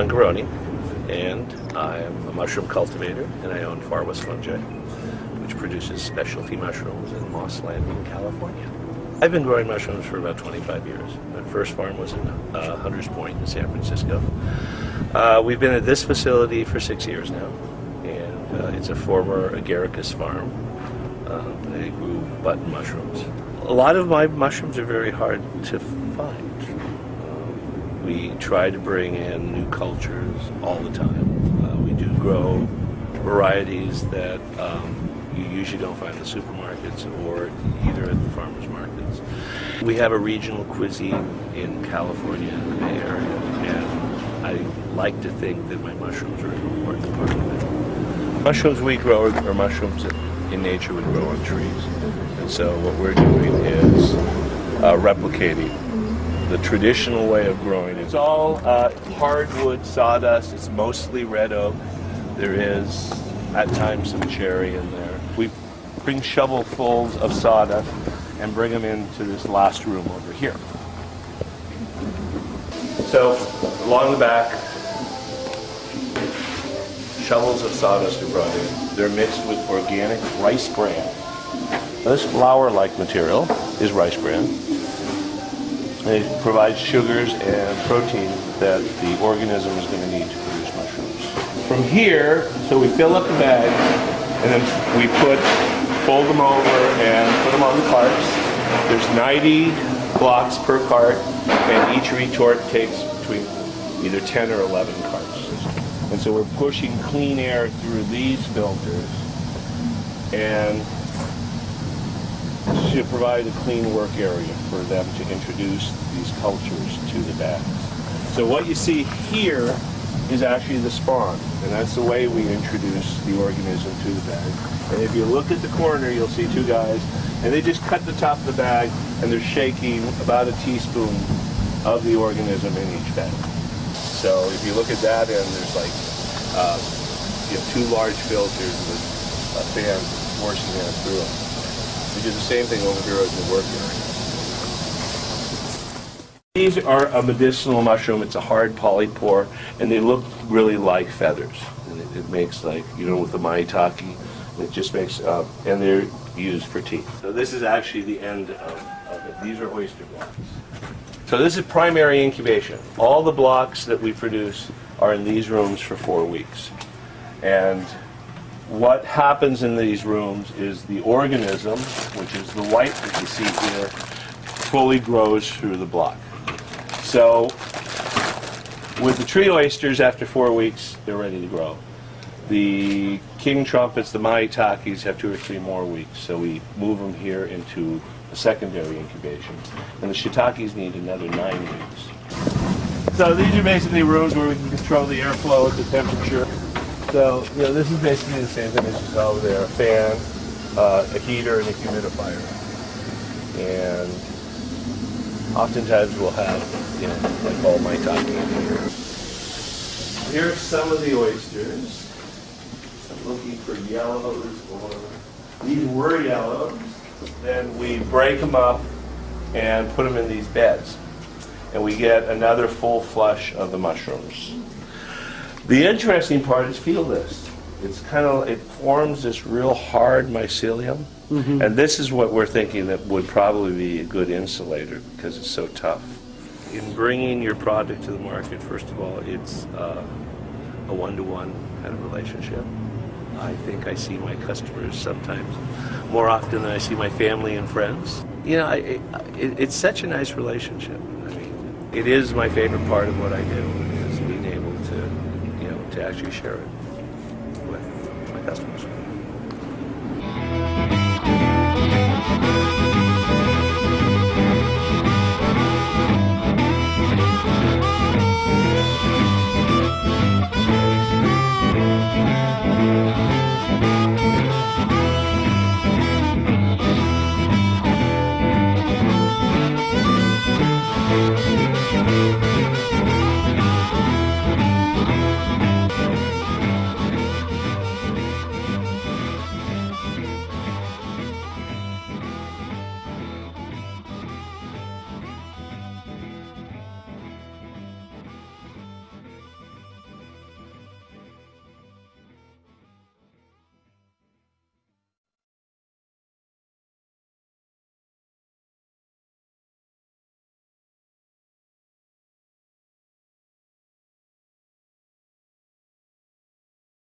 John Garoni, and I'm a mushroom cultivator, and I own Fungi, which produces specialty mushrooms in Moss Landing, California. I've been growing mushrooms for about 25 years. My first farm was in Hunters Point in San Francisco. We've been at this facility for 6 years now, and it's a former agaricus farm. They grew button mushrooms. A lot of my mushrooms are very hard to find. We try to bring in new cultures all the time. We do grow varieties that you usually don't find in the supermarkets or either at the farmers markets. We have a regional cuisine in California and the Bay Area, and I like to think that my mushrooms are an important part of it. Mushrooms we grow are mushrooms that in nature would grow on trees. And so what we're doing is replicating the traditional way of growing. It's all hardwood sawdust. It's mostly red oak. There is at times some cherry in there. We bring shovelfuls of sawdust and bring them into this last room over here. So along the back, shovels of sawdust are brought in. They're mixed with organic rice bran. This flour-like material is rice bran. And it provides sugars and protein that the organism is going to need to produce mushrooms. From here, so we fill up the bags, and then we fold them over and put them on the carts. There's 90 blocks per cart, and each retort takes between either 10 or 11 carts. And so we're pushing clean air through these filters, and to provide a clean work area for them to introduce these cultures to the bags. So what you see here is actually the spawn, and that's the way we introduce the organism to the bag. And if you look at the corner, you'll see two guys, and they just cut the top of the bag, and they're shaking about a teaspoon of the organism in each bag. So if you look at that end, there's like two large filters with a fan forcing air through them. We do the same thing over here at the work area. These are a medicinal mushroom. It's a hard polypore, and they look really like feathers. And it makes like, with the maitake, it just makes, and they're used for tea. So this is actually the end of it. These are oyster blocks. So this is primary incubation. All the blocks that we produce are in these rooms for 4 weeks. And what happens in these rooms is the organism, which is the white that you see here, fully grows through the block. So with the tree oysters, after 4 weeks, they're ready to grow. The king trumpets, the maitakes, have 2 or 3 more weeks, so we move them here into a secondary incubation. And the shiitakes need another 9 weeks. So these are basically rooms where we can control the airflow at the temperature. So, this is basically the same thing as you saw over there, a fan, a heater, and a humidifier. And oftentimes we'll have, like all maitake in here. Here's some of the oysters. I'm looking for yellows, or these were yellows. Then we break them up and put them in these beds. And we get another full flush of the mushrooms. The interesting part is, feel this. It forms this real hard mycelium. Mm-hmm. And this is what we're thinking that would probably be a good insulator because it's so tough. In bringing your product to the market, first of all, it's a one-to-one kind of relationship. I think I see my customers sometimes more often than I see my family and friends. It's such a nice relationship. I mean, it is my favorite part of what I do, is being able to, to actually share it with my customers.